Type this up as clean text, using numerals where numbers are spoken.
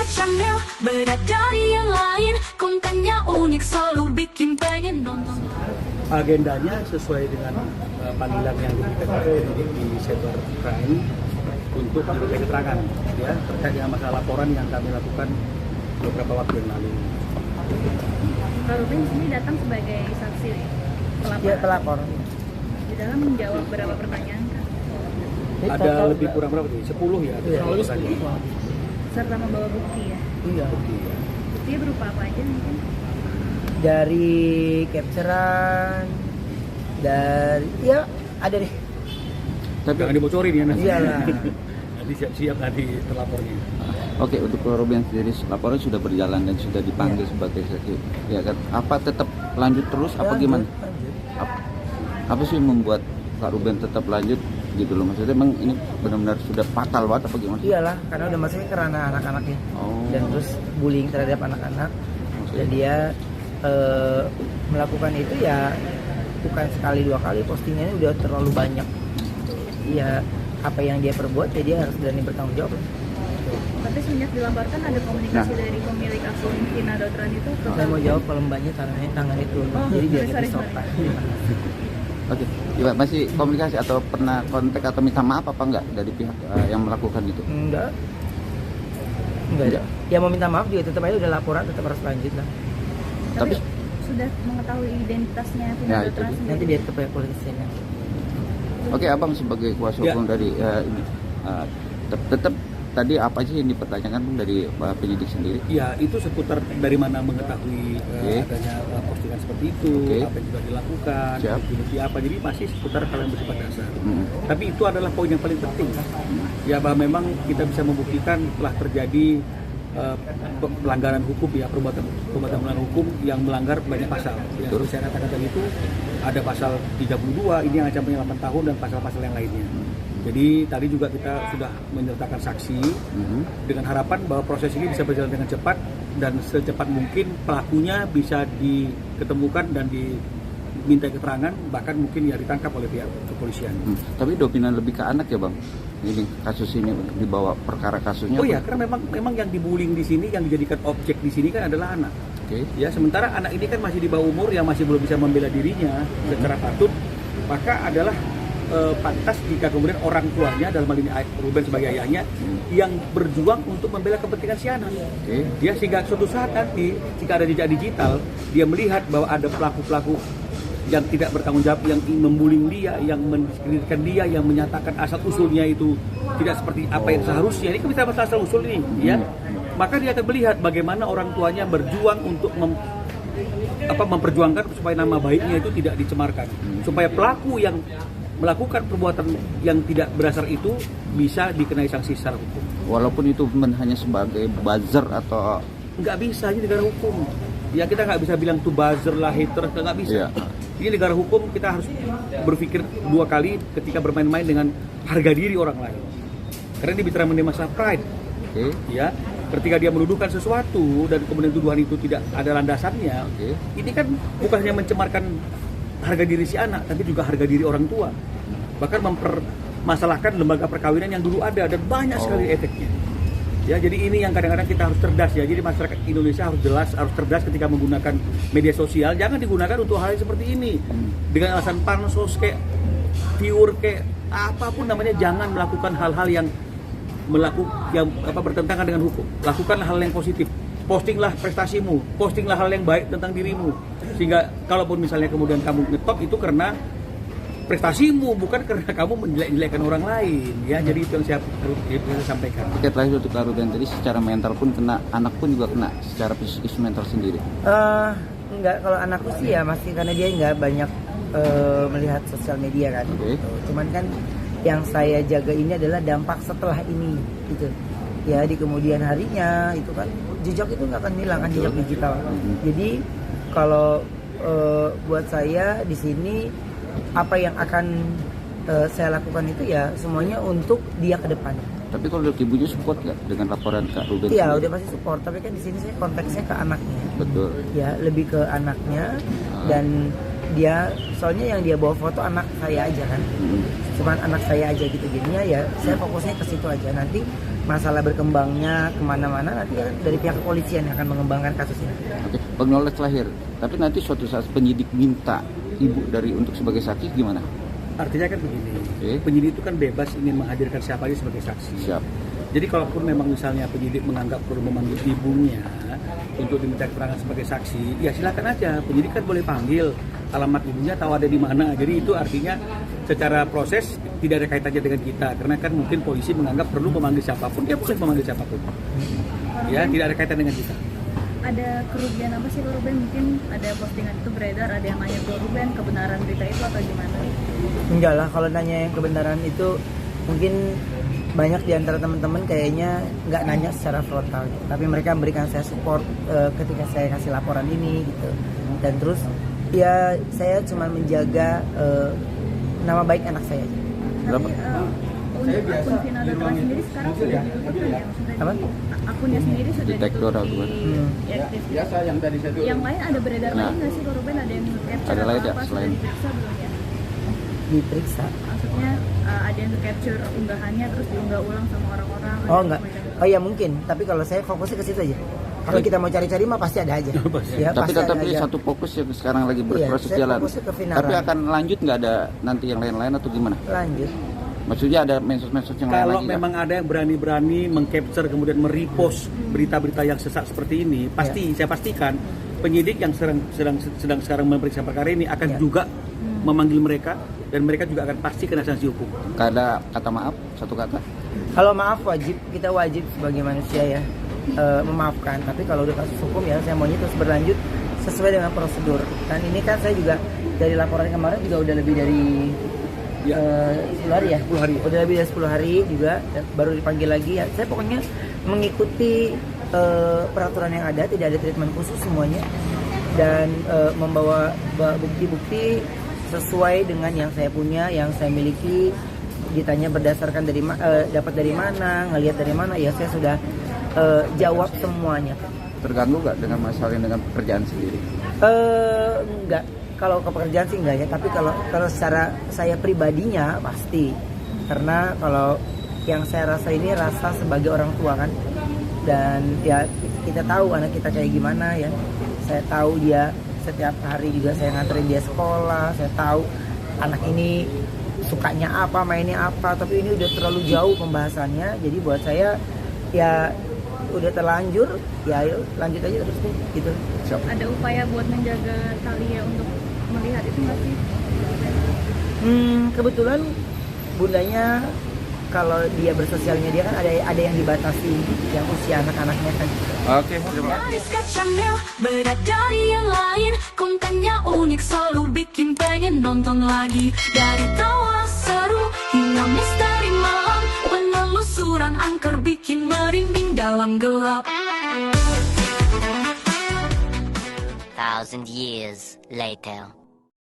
Channel, beda dari yang lain, kontennya unik selalu bikin pengen nonton. Agendanya sesuai dengan panggilan yang diberikan oleh di Cybercrime untuk diminta keterangan ya terkait dengan masalah laporan yang kami lakukan beberapa waktu yang lalu. Pak Ruben di sini datang sebagai saksi pelapor. Ya, pelapor. Di dalam menjawab beberapa pertanyaan kan? Ada lebih kurang berapa sih? 10 ya? Iya, 10 tadi. Serta membawa bukti ya. Iya. Buktinya berupa apa aja mungkin? Dari capturean, dari ya ada deh. Tapi jangan dibocorin ya nanti. Iyalah. Nanti siap-siap nanti terlapornya. Oke, untuk Pak Ruben sendiri laporan sudah berjalan dan sudah dipanggil sebagai saksi. Ya kan? Apa tetap lanjut terus apa gimana? Lanjut. Apa sih yang membuat Pak Ruben tetap lanjut gitu loh, maksudnya emang ini benar-benar sudah fatal banget apa gimana? Iyalah, karena udah masuknya ke ranah anak-anaknya. Oh. Dan terus bullying terhadap anak-anak. Oke. Dan dia melakukan itu ya bukan sekali dua kali, postingannya udah terlalu banyak. Ya apa yang dia perbuat ya dia harus berani bertanggung jawab. Tapi semenjak dilaporkan ada komunikasi dari pemilik akun Vina Dotran itu ke Saya mau jawab kalau mbaknya tangan itu. Jadi biar sorry, kita sorry. sopan. Oke, Ibu masih komunikasi atau pernah kontak atau minta maaf apa enggak dari pihak yang melakukan itu? Enggak. Enggak. Ya mau minta maaf juga tetap aja udah laporan tetap harus lanjut lah. Tapi Tapi- sudah mengetahui identitasnya Vina Ya, itu Dotran dia. sendiri. Nanti biar ke pihak polisinya. Oke, Abang sebagai kuasa Ya. hukum dari ini tetap tadi apa sih yang dipertanyakan Bang, dari penyidik sendiri? Ya itu seputar dari mana mengetahui Oke. adanya postingan seperti itu, Oke. apa yang sudah dilakukan, Siap. bukti apa. Jadi masih seputar hal yang bersifat dasar. Mm. Tapi itu adalah poin yang paling penting. Ya bahwa memang kita bisa membuktikan telah terjadi pelanggaran hukum ya, perbuatan melanggar hukum yang melanggar banyak pasal. Yang Betul. seperti saya katakan tadi itu ada pasal 32 ini yang ancamannya 8 tahun dan pasal-pasal yang lainnya. Jadi tadi juga kita sudah menyertakan saksi dengan harapan bahwa proses ini bisa berjalan dengan cepat dan secepat mungkin pelakunya bisa diketemukan dan diminta keterangan, bahkan mungkin ya ditangkap oleh pihak kepolisian. Tapi dominan lebih ke anak ya Bang? Ini kasus ini dibawa perkara kasusnya. Oh ya, karena memang yang dibullying di sini, yang dijadikan objek di sini kan adalah anak. Oke. Ya, sementara anak ini kan masih di bawah umur yang masih belum bisa membela dirinya secara patut, maka adalah pantas jika kemudian orang tuanya dalam hal ini Ruben sebagai ayahnya yang berjuang untuk membela kepentingan si anak. Oke. Ya, sehingga suatu saat nanti jika ada jejak digital, dia melihat bahwa ada pelaku-pelaku yang tidak bertanggung jawab, yang membullying dia, yang mendiskreditkan dia, yang menyatakan asal usulnya itu tidak seperti apa yang seharusnya. Ini kan bisa masalah asal usul ini, ya. Maka dia akan melihat bagaimana orang tuanya berjuang untuk memperjuangkan supaya nama baiknya itu tidak dicemarkan, supaya pelaku yang melakukan perbuatan yang tidak berdasar itu bisa dikenai sanksi secara hukum. Walaupun itu hanya sebagai buzzer atau Nggak bisa, ini negara hukum. Ya kita nggak bisa bilang tuh buzzer lah, hater, nggak bisa. Iya. Ini negara hukum, kita harus berpikir dua kali ketika bermain-main dengan harga diri orang lain. Karena ini bicara mengenai masalah pride. oke. Ya, ketika dia menuduhkan sesuatu dan kemudian tuduhan itu tidak ada landasannya, Oke. ini kan bukan hanya mencemarkan harga diri si anak, tapi juga harga diri orang tua. Bahkan mempermasalahkan lembaga perkawinan yang dulu ada dan banyak sekali efeknya. Ya, jadi ini yang kadang-kadang kita harus cerdas ya. Jadi masyarakat Indonesia harus jelas, harus cerdas ketika menggunakan media sosial. Jangan digunakan untuk hal yang seperti ini. Dengan alasan pansos kayak viewer kayak apapun namanya, jangan melakukan hal-hal yang bertentangan dengan hukum. Lakukanlah hal yang positif. Postinglah prestasimu, postinglah hal yang baik tentang dirimu. Sehingga kalaupun misalnya kemudian kamu ngetop itu karena prestasimu, bukan karena kamu menjelek-jelekkan orang lain. Ya, jadi itu yang saya sampaikan. Oke, terakhir untuk Kak Ruben tadi secara mental pun kena, anak pun juga kena secara psikis mental sendiri. Enggak, kalau anakku sih ya masih karena dia nggak banyak melihat sosial media kan. Oke. Cuman kan yang saya jaga ini adalah dampak setelah ini gitu. Ya di kemudian harinya itu kan jejak itu nggak akan hilang kan, jejak digital. Jadi kalau buat saya di sini apa yang akan saya lakukan itu ya semuanya untuk dia ke depan. Tapi kalau dari ibunya support nggak dengan laporan Kak Ruben? Iya, sendiri? udah pasti support. Tapi kan di sini saya konteksnya ke anaknya. Betul. Ya lebih ke anaknya dan dia soalnya yang dia bawa foto anak saya aja kan, cuman anak saya aja gitu, jadinya ya saya fokusnya ke situ aja. Nanti masalah berkembangnya kemana-mana nanti kan dari pihak kepolisian yang akan mengembangkan kasus ini. Oke, acknowledge lahir. Tapi nanti suatu saat penyidik minta ibu dari untuk sebagai saksi gimana? Artinya kan begini, Oke. penyidik itu kan bebas ingin menghadirkan siapa aja sebagai saksi. Siap. Jadi kalaupun memang misalnya penyidik menganggap perlu memanggil ibunya untuk diminta keterangan sebagai saksi, ya silakan aja. Penyidik kan boleh panggil, alamat ibunya tahu ada di mana. Jadi itu artinya secara proses tidak ada kaitannya dengan kita. Karena kan mungkin polisi menganggap perlu memanggil siapapun, dia boleh memanggil siapapun. Ya, tidak ada kaitan dengan kita. Ada kerugian apa sih Ko Ruben? Mungkin ada postingan itu beredar, ada yang nanya Ko Ruben kebenaran berita itu atau gimana? Enggak lah, kalau nanya yang kebenaran itu mungkin banyak di antara teman-teman kayaknya nggak nanya secara frontal, tapi mereka memberikan saya support ketika saya kasih laporan ini gitu. Dan terus ya saya cuma menjaga nama baik anak saya. Berapa? Tapi untuk akun Vina Datra sendiri sekarang sudah ditutup kan ya? Maksudnya Apa? akunnya sendiri sudah Detektor ditutup aku. diaktif. Yang lain ada beredar Nah. lagi nggak sih Ko Ruben? Ada yang capture Ada lain atau ya, apa? Sudah selain- diperiksa belum ya? Diperiksa. Maksudnya ada yang capture unggahannya terus diunggah ulang sama orang-orang? Oh ada enggak. semacam- Oh ya mungkin, tapi kalau saya fokusnya ke situ aja. Kalau kita mau cari-cari mah pasti ada aja. Ya, Tapi pasti tetap ada ini aja. satu fokus yang sekarang lagi Iya, berproses saya jalan. fokusnya ke Vinaran. Tapi akan lanjut nggak ada nanti yang lain-lain atau gimana? Lanjut. Maksudnya ada medsos-medsos yang lain Kalau lagi nggak? memang ada yang berani-berani mengcapture kemudian merepost berita-berita yang sesat seperti ini, pasti saya pastikan penyidik yang sedang sekarang memeriksa perkara ini akan Ya. juga memanggil mereka dan mereka juga akan pasti kena sanksi hukum. Nggak ada kata maaf, satu kata. Kalau maaf wajib, kita wajib sebagai manusia ya memaafkan. Tapi kalau udah kasus hukum ya saya maunya terus berlanjut sesuai dengan prosedur. Dan ini kan saya juga dari laporan kemarin juga udah lebih dari 10 hari ya? 10 hari. Udah lebih dari 10 hari juga, dan baru dipanggil lagi ya. Saya pokoknya mengikuti peraturan yang ada, tidak ada treatment khusus semuanya. Dan membawa bukti-bukti sesuai dengan yang saya punya, yang saya miliki. Ditanya berdasarkan dari dapat dari mana, ngelihat dari mana, ya saya sudah jawab semuanya. Terganggu nggak dengan masalah dengan pekerjaan sendiri? Enggak. Kalau ke pekerjaan sih enggak ya, tapi kalau secara saya pribadinya pasti. Karena kalau yang saya rasa ini rasa sebagai orang tua kan. Dan ya kita tahu anak kita kayak gimana ya. Saya tahu dia setiap hari juga saya nganterin dia sekolah, saya tahu anak ini sukanya apa, mainnya apa, tapi ini udah terlalu jauh pembahasannya. Jadi buat saya ya udah terlanjur, ya ayo lanjut aja terus nih gitu. Ada upaya buat menjaga Thalia untuk melihat itu nggak sih? Kebetulan bundanya kalau dia bersosial media kan ada yang dibatasi, yang usia anak-anaknya kan. Oke, terima kasih. Dari sketsanya beda dari yang lain, kontennya unik selalu bikin pengen nonton lagi. Dari tawa seru hingga misteri malam, penelusuran angker bikin merinding dalam gelap. 1,000 years later.